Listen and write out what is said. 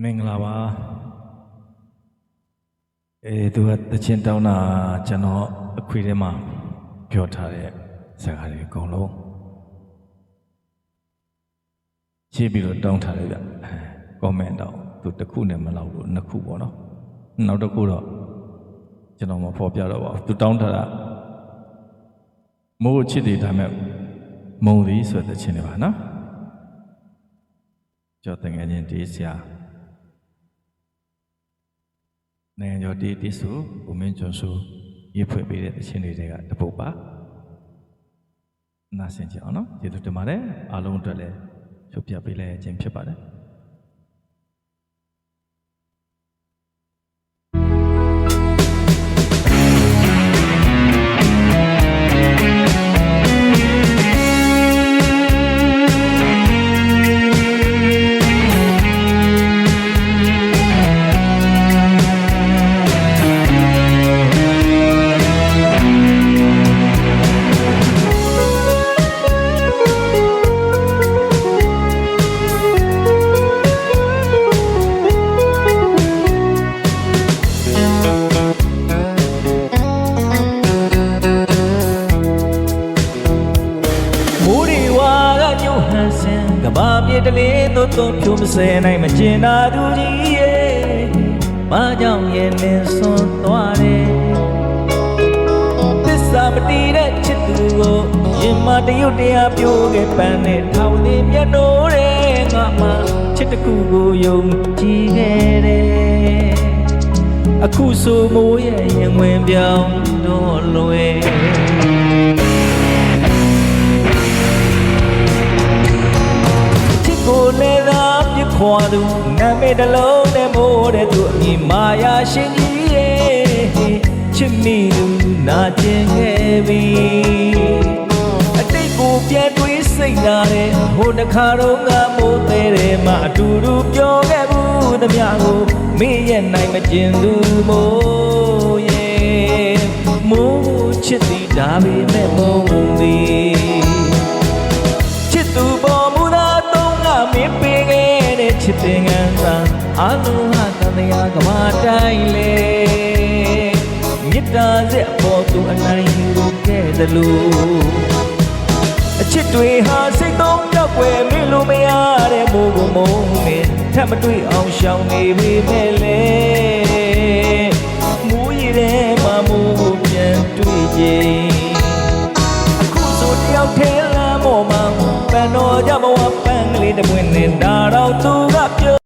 မင်္ဂလာပါသူကတချင်းတောင်းတာကျွန်တော်အခွေထဲမှာပြောထားတဲ့စကားတွေအကုန်လုံးရှင်းပြီးတော့တောင်းထားတယ်ဗျကောမန့်တော့သူတစ်ခုနဲ့မလောက်လို့နှစ်ခုပေါ့နော်နောက်တစ်ခုတော့ကျွန်တော်မဖော်ပြတော့ပါဘူးသူတောင်းထားတာမိုးချစ်တယ်ဒါမဲ့မုံသည်ဆိုတဲ့ချင်းတွေပါနော်ကျော်တငယ်ချင်းဒီဆရာနိုင်ငံကျော်တီစုဦးမင်းကျော်စုရေးဖွဲ့ပေးတဲ့တခြင်းတွေကတပုတ်ပါနားဆင်ကြအောင်နော်ကျေးဇူးတင်ပါတယ်အားလုံးအတွက်လည်းချုပ်ပြပေးလိုက်ခြင်းဖြစ်ပါတယ်ဘာပြေတလေးတို့ဖြူမစဲနိုင်မကျင်နာသူကြီးရဲ့ဘာကြောင့်ရဲ့လင်းစွန်သွားတယ်သစ္စာမတည်တဲ့ချစ်သူကိုရင်မတရုတ်တရားပြိုးခဲ့ပန်းနဲ့ထောင်သည်မျက်နှိုးတဲ့ငါမှချစ်တစ်ခုကိုယုံကြည်ခဲ့တယ်အခုဆိုမိုးရဲ့ရင်ဝင်ပြောင်းတော့လွယ်ကိုလေသာပြခွာသူနာမည်တစ်လုံးနဲ့မိုးတဲ့သူအမိမာယာရှင်ကြီးရဲ့ချစ်မိသူနာကျင်ခဲ့ပြီအတိတ်ကိုပြန်တွေးစိတ်လာတဲ့ဟိုတစ်ခါတော့ငါမိုးသေးတယ်မှအတူတူပြောခဲ့ဘူးသမျှကိုမင်းရဲ့နိုင်မကျင်သူမိုးရဲ့မိုးချစ်သည်ဒါပေမဲ့မုန်းသည်ချစ်သူပေါ်မူသာမင်းပေးခဲ့တဲ့ချစ်တဲ့ငန်းသာအလုံးဟာတန်တရားကဘာတိုင်းလေမေတ္တာစေအပေါ်သူအနိုင်ယူခဲ့သလိုအချစ်တွေဟာစိတ်သုံးရောက်ွယ်မင်းလိုမရတဲ့မိုးကိုမုန်းနေထပ်မတွေ့အောင်ရှောင်နေပေမဲ့လေမိုးရည်ထဲမှာမိုးကိုပြန်တွေ့ခြင်းအခုဆိုတယောက်ထဲလမ်းပေါ်မှာပန်းတော်ကြဘဝပန်းကလေးတစ်ပွင့်နဲ့ဒါတော့သူကပြော